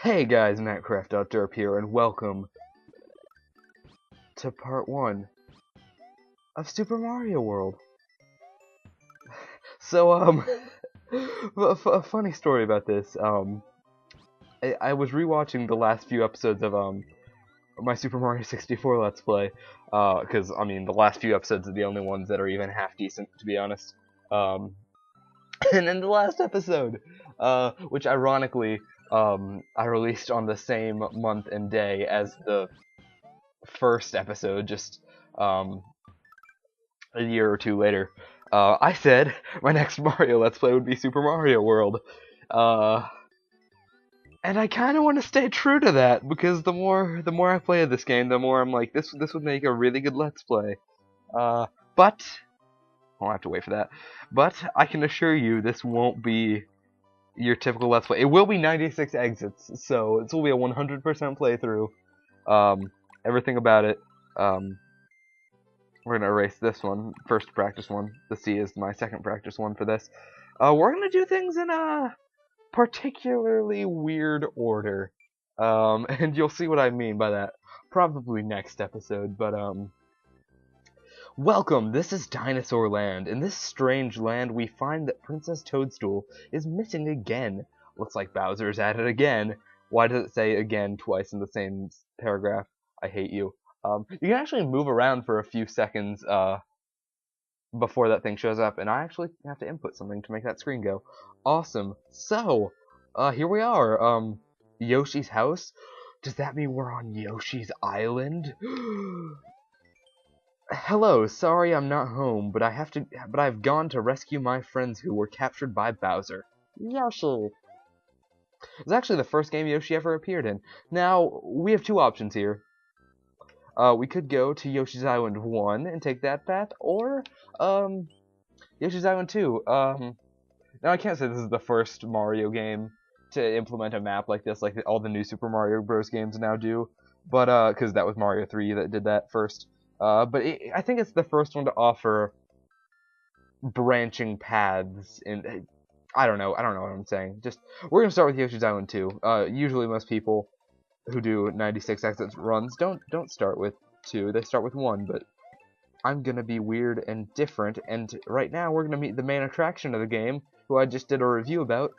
Hey guys, MattCraft.derp here, and welcome to part 1 of Super Mario World. So, a funny story about this, I was rewatching the last few episodes of, my Super Mario 64 Let's Play, because, I mean, the last few episodes are the only ones that are even half decent, to be honest. And in the last episode, which ironically, I released on the same month and day as the first episode, just a year or two later, I said my next Mario Let's Play would be Super Mario World. And I kind of want to stay true to that, because the more I play this game, the more I'm like, this would make a really good Let's Play. But I'll have to wait for that. But I can assure you, this won't be your typical Let's Play. It will be 96 exits, so this will be a 100% playthrough. Everything about it. We're gonna erase this one, first practice one. The C is my second practice one for this. We're gonna do things in a particularly weird order. And you'll see what I mean by that probably next episode, but welcome, this is Dinosaur Land. In this strange land, we find that Princess Toadstool is missing again. Looks like Bowser's at it again. Why does it say again twice in the same paragraph? I hate you. You can actually move around for a few seconds before that thing shows up, and I actually have to input something to make that screen go. Awesome. So, here we are. Yoshi's house. Does that mean we're on Yoshi's Island? Hello, sorry I'm not home, but I've gone to rescue my friends who were captured by Bowser. Yoshi. It's actually the first game Yoshi ever appeared in. Now, we have two options here. We could go to Yoshi's Island 1 and take that path, or, Yoshi's Island 2. Now I can't say this is the first Mario game to implement a map like this, like all the new Super Mario Bros. Games now do, but, because that was Mario 3 that did that first. But I think it's the first one to offer branching paths, and I don't know what I'm saying. Just, we're gonna start with Yoshi's Island 2. Usually most people who do 96 exits runs don't start with 2, they start with 1, but I'm gonna be weird and different, and right now we're gonna meet the main attraction of the game, who I just did a review about.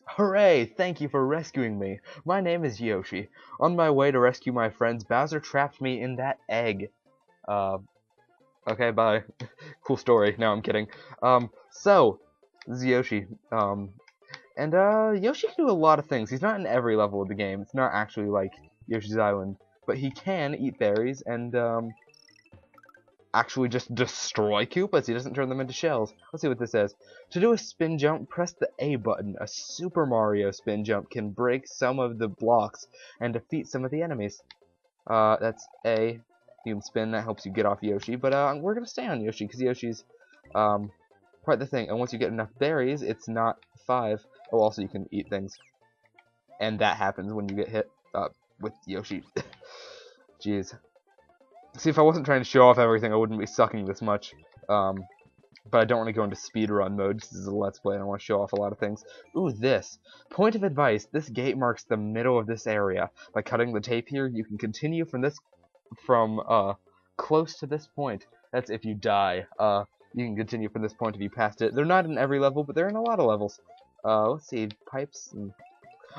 Hooray! Thank you for rescuing me. My name is Yoshi. On my way to rescue my friends, Bowser trapped me in that egg. Okay, bye. Cool story. No, I'm kidding. So, this is Yoshi. And Yoshi can do a lot of things. He's not in every level of the game. It's not actually like Yoshi's Island. But he can eat berries and, actually just destroy Koopas. He doesn't turn them into shells. Let's see what this says. To do a spin jump, press the A button. A Super Mario spin jump can break some of the blocks and defeat some of the enemies. That's A. You can spin. That helps you get off Yoshi. But we're going to stay on Yoshi because Yoshi's quite the thing. And once you get enough berries, it's not 5. Oh, also you can eat things. And that happens when you get hit with Yoshi. Jeez. See, if I wasn't trying to show off everything, I wouldn't be sucking this much. But I don't want to go into speedrun mode. This is a Let's Play, and I want to show off a lot of things. Ooh, this. Point of advice. This gate marks the middle of this area. By cutting the tape here, you can continue from close to this point. That's if you die. You can continue from this point if you passed it. They're not in every level, but they're in a lot of levels. Let's see. Pipes.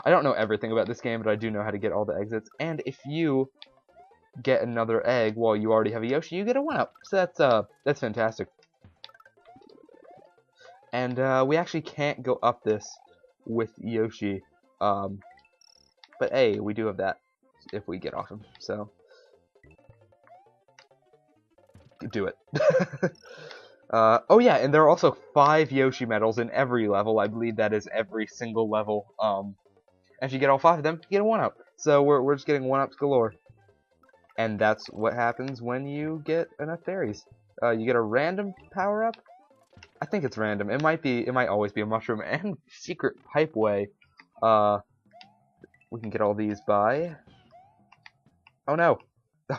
I don't know everything about this game, but I do know how to get all the exits. And if you get another egg while you already have a Yoshi, you get a 1-up. So that's fantastic. And we actually can't go up this with Yoshi. But hey, we do have that if we get off him. So do it. Oh yeah, and there are also 5 Yoshi medals in every level. I believe that is every single level. And if you get all 5 of them, you get a 1-up. So we're just getting 1-ups galore. And that's what happens when you get enough berries. You get a random power-up. I think it's random. It might always be a mushroom and secret pipeway. We can get all these by. Oh no!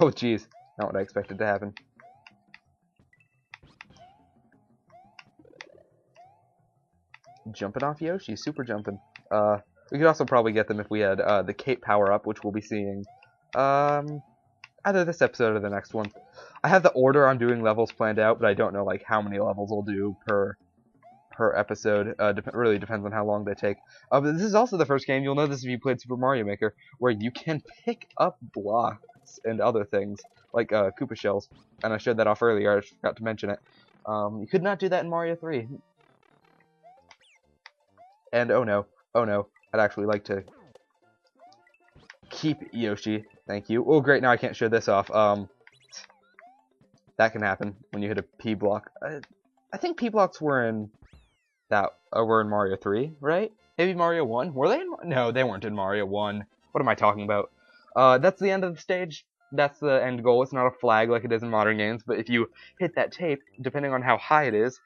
Oh jeez, not what I expected to happen. Jumping off Yoshi, super jumping. We could also probably get them if we had the cape power up, which we'll be seeing either this episode or the next one. I have the order I'm doing levels planned out, but I don't know like how many levels we'll do per episode. Really depends on how long they take. But this is also the first game, you'll know this if you played Super Mario Maker, where you can pick up blocks and other things, like Koopa shells. And I showed that off earlier, I forgot to mention it. You could not do that in Mario 3. And oh no, I'd actually like to keep Yoshi. Thank you. Oh great, now I can't show this off. That can happen when you hit a P block. I think P blocks were in Mario 3, right? Maybe Mario 1? Were they in No, they weren't in Mario 1. What am I talking about? That's the end of the stage. That's the end goal. It's not a flag like it is in modern games, but if you hit that tape, depending on how high it is,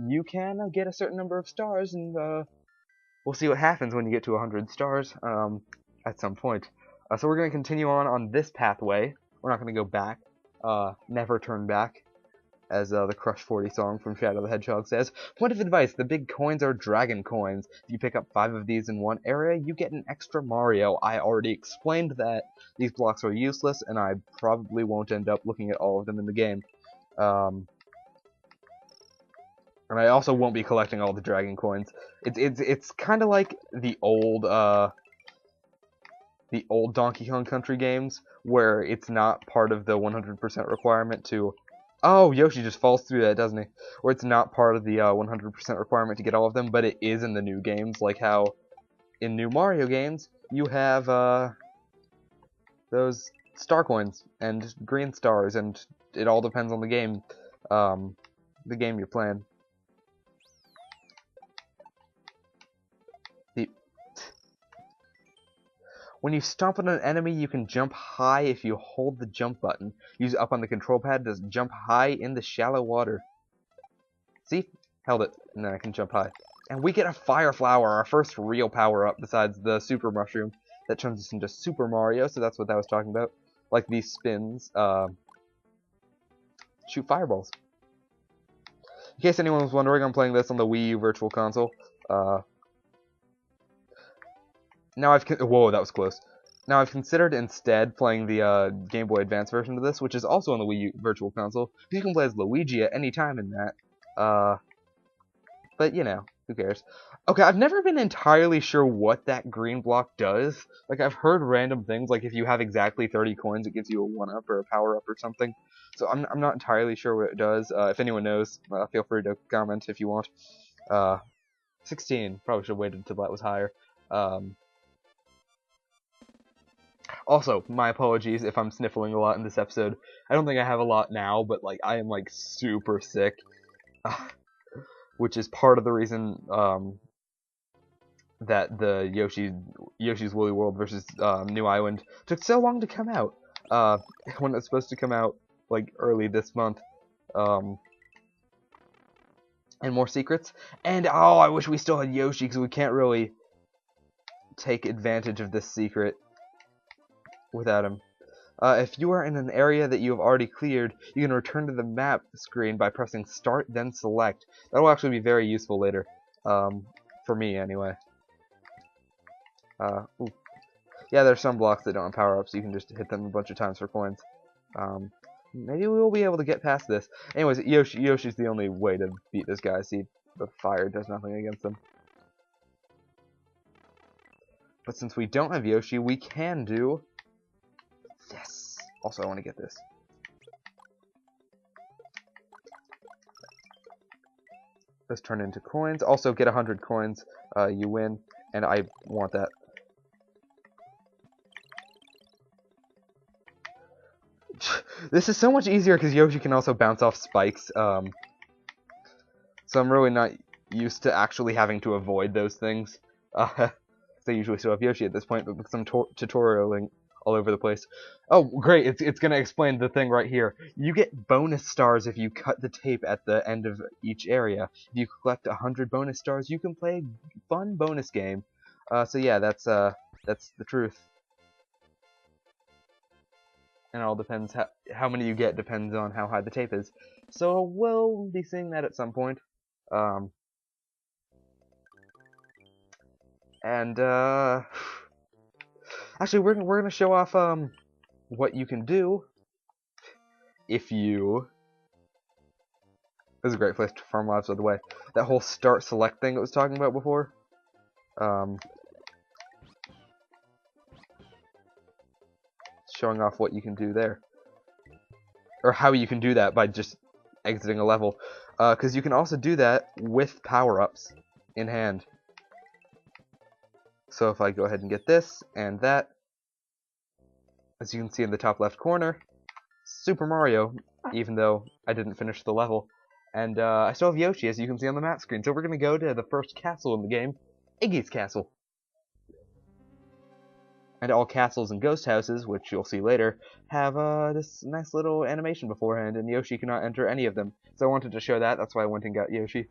you can get a certain number of stars, and we'll see what happens when you get to 100 stars at some point. So we're going to continue on this pathway. We're not going to go back. Never turn back, as the Crush 40 song from Shadow the Hedgehog says. Point of advice, the big coins are dragon coins. If you pick up 5 of these in one area, you get an extra Mario. I already explained that these blocks are useless, and I probably won't end up looking at all of them in the game. And I also won't be collecting all the dragon coins. It's kind of like the old Donkey Kong Country games, where it's not part of the 100% requirement to... Oh, Yoshi just falls through that, doesn't he? Where it's not part of the 100% requirement to get all of them, but it is in the new games, like how in new Mario games, you have those star coins and green stars, and it all depends on the game you're playing. When you stomp on an enemy, you can jump high if you hold the jump button. Use up on the control pad to jump high in the shallow water. See? Held it, and then I can jump high. And we get a Fire Flower, our first real power-up besides the Super Mushroom. That turns us into Super Mario, so that's what that was talking about. Like these spins, shoot fireballs. In case anyone was wondering, I'm playing this on the Wii U Virtual Console. Now whoa, that was close. Now I've considered instead playing the Game Boy Advance version of this, which is also on the Wii U Virtual Console. You can play as Luigi at any time in that. But you know, who cares? Okay, I've never been entirely sure what that green block does. Like, I've heard random things, like if you have exactly 30 coins, it gives you a 1-up or a power-up or something. So I'm not entirely sure what it does. If anyone knows, feel free to comment if you want. 16. Probably should have waited until that was higher. Also, my apologies if I'm sniffling a lot in this episode. I don't think I have a lot now, but like I am like super sick, which is part of the reason that the Yoshi's Woolly World versus New Island took so long to come out. When it's supposed to come out like early this month. And more secrets. And oh, I wish we still had Yoshi because we can't really take advantage of this secret without him. If you are in an area that you have already cleared, you can return to the map screen by pressing Start, then Select. That will actually be very useful later. For me, anyway. Ooh. Yeah, there's some blocks that don't have power-ups, so you can just hit them a bunch of times for coins. Maybe we will be able to get past this. Anyways, Yoshi's the only way to beat this guy. See, the fire does nothing against him. But since we don't have Yoshi, we can do... Yes! Also, I want to get this. Let's turn into coins. Also, get 100 coins. You win. And I want that. This is so much easier because Yoshi can also bounce off spikes. So I'm really not used to actually having to avoid those things. I usually still have Yoshi at this point, but with some tutorialing all over the place. Oh, great! It's gonna explain the thing right here. You get bonus stars if you cut the tape at the end of each area. If you collect 100 bonus stars, you can play a fun bonus game. So yeah, that's the truth. And it all depends how many you get depends on how high the tape is. So we'll be seeing that at some point. And actually, we're gonna show off what you can do if you. This is a great place to farm lives, by the way. That whole start select thing I was talking about before. Showing off what you can do there, or how you can do that by just exiting a level. Because you can also do that with power-ups in hand. So if I go ahead and get this and that, as you can see in the top left corner, Super Mario, even though I didn't finish the level. And I still have Yoshi, as you can see on the map screen. So we're going to go to the first castle in the game, Iggy's Castle. And all castles and ghost houses, which you'll see later, have this nice little animation beforehand, and Yoshi cannot enter any of them. So I wanted to show that, that's why I went and got Yoshi.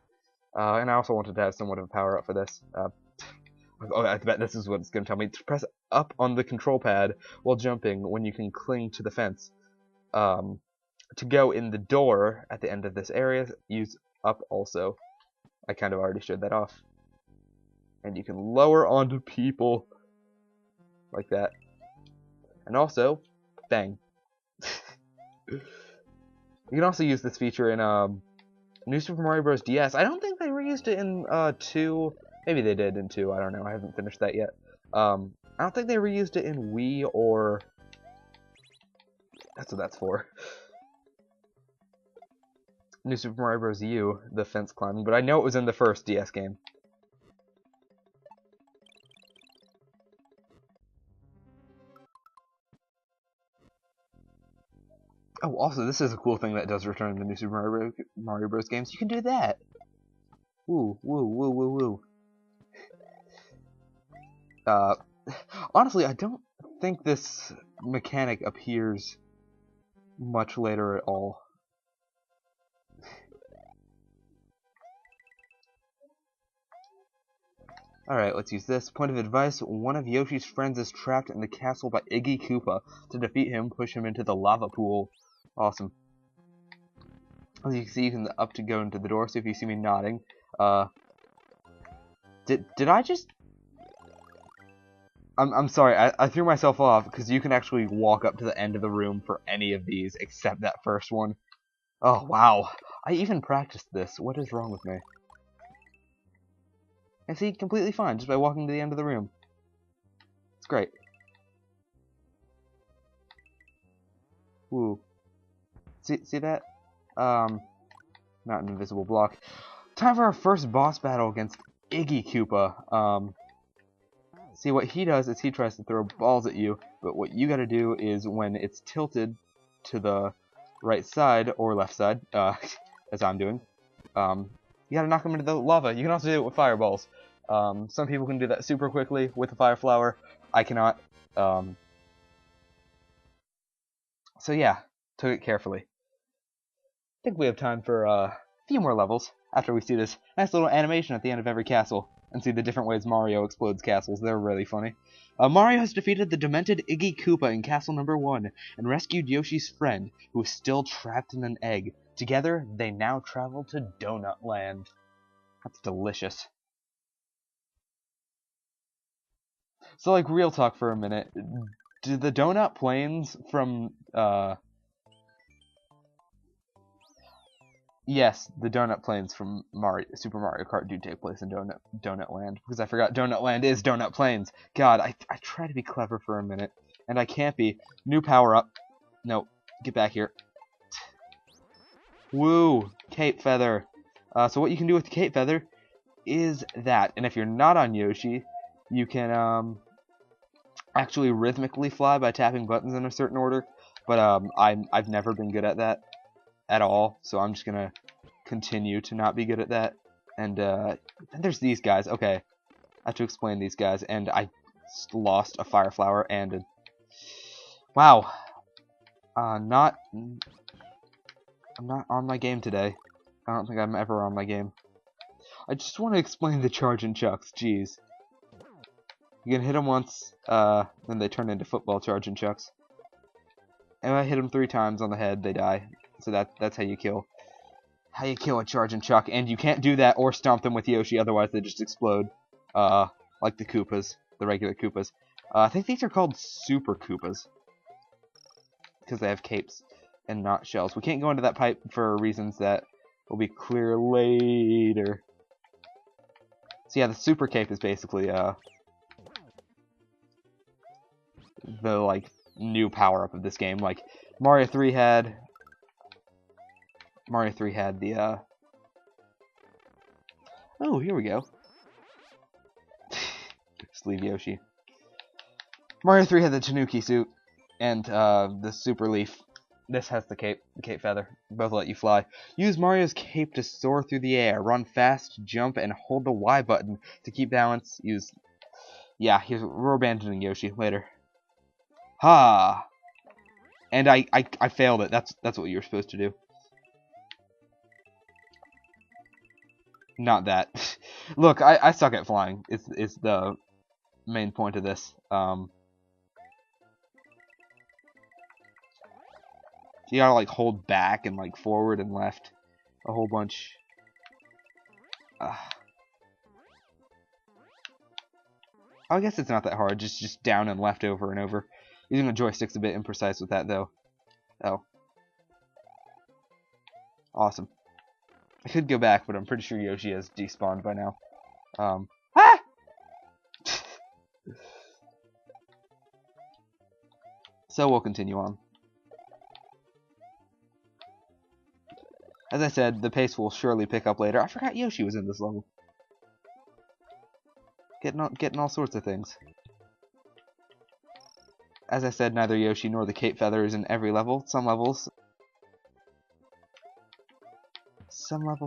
And I also wanted to have somewhat of a power-up for this. Oh, I bet this is what it's going to tell me. To press up on the control pad while jumping when you can cling to the fence. To go in the door at the end of this area, use up also. I kind of already showed that off. And you can lower onto people. Like that. And also, bang. You can also use this feature in New Super Mario Bros. DS. I don't think they reused it in 2. Maybe they did in 2. I don't know. I haven't finished that yet. I don't think they reused it in Wii or... That's what that's for. New Super Mario Bros. U, the fence climbing. But I know it was in the first DS game. Oh, also, this is a cool thing that does return in the New Super Mario Bros. Games. You can do that. Woo, woo, woo, woo, woo. Honestly, I don't think this mechanic appears much later at all. Alright, let's use this. Point of advice, one of Yoshi's friends is trapped in the castle by Iggy Koopa. To defeat him, push him into the lava pool. Awesome. As you can see, you can up to go into the door, so if you see me nodding, did I just... I'm sorry, I threw myself off, because you can actually walk up to the end of the room for any of these, except that first one. Oh, wow. I even practiced this. What is wrong with me? I see, completely fine, just by walking to the end of the room. It's great. Woo. See that? Not an invisible block. Time for our first boss battle against Iggy Koopa. See, what he does is he tries to throw balls at you, but what you gotta do is when it's tilted to the right side, or left side, as I'm doing, you gotta knock him into the lava. You can also do it with fireballs. Some people can do that super quickly with the fire flower. I cannot. So yeah, took it carefully. I think we have time for a few more levels after we see this nice little animation at the end of every castle and see the different ways Mario explodes castles. They're really funny. Mario has defeated the demented Iggy Koopa in Castle Number 1 and rescued Yoshi's friend, who is still trapped in an egg. Together, they now travel to Donut Land. That's delicious. So, like, real talk for a minute. Do the Donut Plains from, Yes, the Donut Plains from Super Mario Kart do take place in Donut Land, because I forgot Donut Land is Donut Plains. God, I try to be clever for a minute, and I can't be. New power-up. No, get back here. Woo! Cape Feather. So what you can do with the Cape Feather is that, and if you're not on Yoshi, you can actually rhythmically fly by tapping buttons in a certain order, but I've never been good at that at all, so I'm just gonna continue to not be good at that. And there's these guys. Okay, I have to explain these guys, and I lost a fire flower and a... Wow. I'm not on my game today. I don't think I'm ever on my game. I just want to explain the charge and chucks. Jeez. You can hit them once, then they turn into football charge and chucks. And if I hit them 3 times on the head, they die. So that's how you kill. How you kill a charge and chuck, and you can't do that or stomp them with Yoshi, otherwise they just explode. like the Koopas, the regular Koopas. I think these are called Super Koopas because they have capes and not shells. We can't go into that pipe for reasons that will be clear later. So yeah, the Super Cape is basically the like new power up of this game. Like Mario 3 had the oh, here we go. Just leave Yoshi. Mario 3 had the Tanuki suit and the Super Leaf. This has the cape feather. Both let you fly. Use Mario's cape to soar through the air. Run fast, jump, and hold the Y button to keep balance. Use. Yeah, we're abandoning Yoshi later. Ha! And I failed it. That's what you were supposed to do. Not that. Look, I suck at flying. It's the main point of this. You gotta like hold back and like forward and left a whole bunch. I guess it's not that hard. Just down and left over and over. Using a joystick's a bit imprecise with that though. Oh, awesome. I could go back, but I'm pretty sure Yoshi has despawned by now. Ah! So we'll continue on. As I said, the pace will surely pick up later. I forgot Yoshi was in this level. Getting all sorts of things. As I said, neither Yoshi nor the cape feather is in every level. Some levels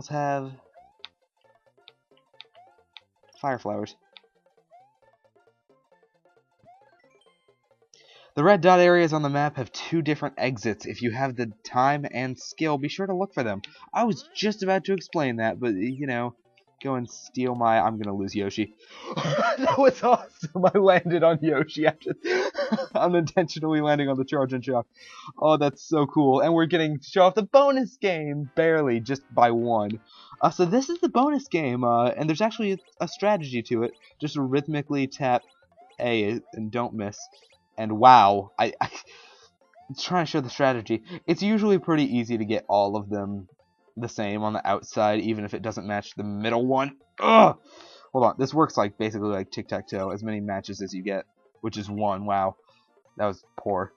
have fire flowers. The red dot areas on the map have 2 different exits. If you have the time and skill, be sure to look for them. I was just about to explain that, but, you know, go and steal my... I'm gonna lose Yoshi. That was awesome! I landed on Yoshi after... unintentionally landing on the Charge and Shock. Oh, that's so cool. And we're getting to show off the bonus game! Barely, just by 1. So this is the bonus game, and there's actually a strategy to it. Just rhythmically tap A and don't miss. And wow, I'm trying to show the strategy. It's usually pretty easy to get all of them the same on the outside, even if it doesn't match the middle one. Ugh! Hold on, this works like basically like tic-tac-toe, as many matches as you get, which is 1. Wow, that was poor.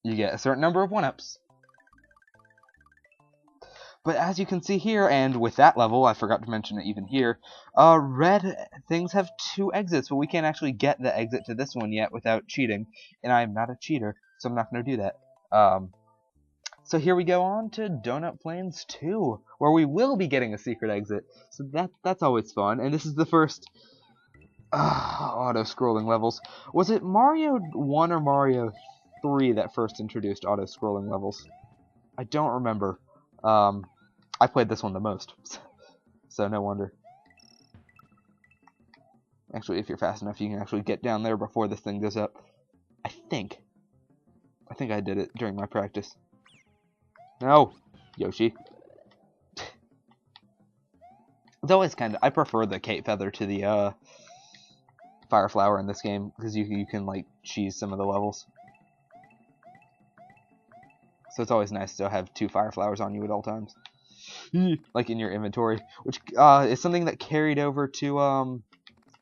You get a certain number of 1-ups. But as you can see here, and with that level, I forgot to mention it even here, red things have 2 exits, but we can't actually get the exit to this one yet without cheating. And I'm not a cheater, so I'm not going to do that. So here we go on to Donut Plains 2, where we will be getting a secret exit. So that's always fun, and this is the first auto-scrolling levels. Was it Mario 1 or Mario 3 that first introduced auto-scrolling levels? I don't remember. I played this one the most, so no wonder. Actually, if you're fast enough, you can actually get down there before this thing goes up. I think I did it during my practice. No, Yoshi. It's always I prefer the cape feather to the fire flower in this game because you can like cheese some of the levels. So it's always nice to have 2 fire flowers on you at all times. Like in your inventory. Which is something that carried over to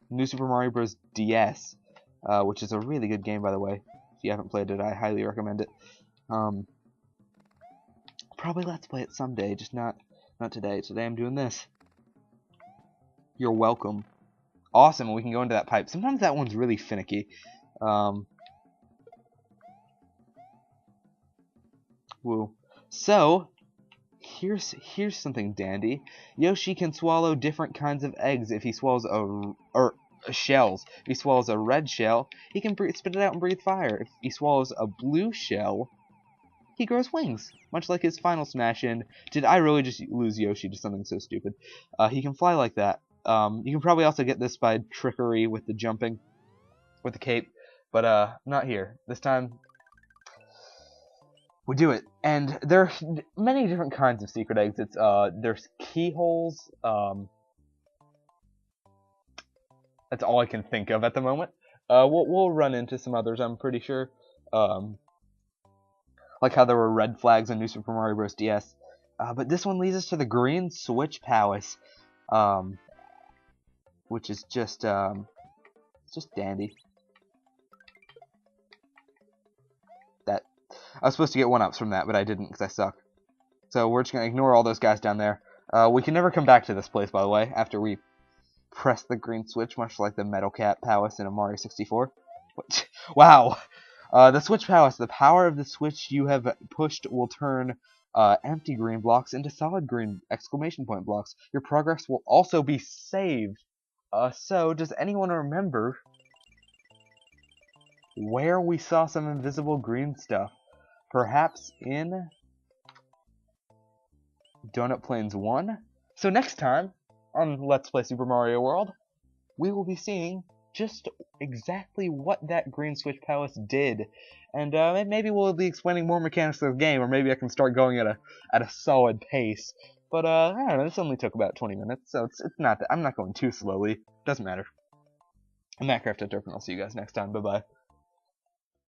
New Super Mario Bros. DS. Which is a really good game, by the way. If you haven't played it, I highly recommend it. Probably let's play it someday, just not today. Today I'm doing this. You're welcome. Awesome, and we can go into that pipe. Sometimes that one's really finicky. Woo. So, here's something dandy. Yoshi can swallow different kinds of eggs if he swallows shells. If he swallows a red shell, he can spit it out and breathe fire. If he swallows a blue shell, he grows wings. Much like his final smash in. Did I really just lose Yoshi to something so stupid? He can fly like that. You can probably also get this by trickery with the jumping, with the cape, but not here. This time, we do it. And there are many different kinds of secret exits. There's keyholes. That's all I can think of at the moment. We'll run into some others, I'm pretty sure. Like how there were red flags in New Super Mario Bros. DS. But this one leads us to the Green Switch Palace, which is just dandy. That I was supposed to get 1-ups from that, but I didn't because I suck. So we're just gonna ignore all those guys down there. We can never come back to this place, by the way, after we press the green switch, much like the Metal Cat Palace in a Mario 64. Wow! The Switch Palace. The power of the switch you have pushed will turn empty green blocks into solid green exclamation point blocks. Your progress will also be saved. So, does anyone remember where we saw some invisible green stuff? Perhaps in Donut Plains 1? So next time on Let's Play Super Mario World, we will be seeing just exactly what that Green Switch Palace did. And maybe we'll be explaining more mechanics of the game, or maybe I can start going at a solid pace. But I don't know, this only took about 20 minutes, so it's not that I'm not going too slowly. Doesn't matter. I'm Matt Craft at Derp, and I'll see you guys next time. Bye-bye.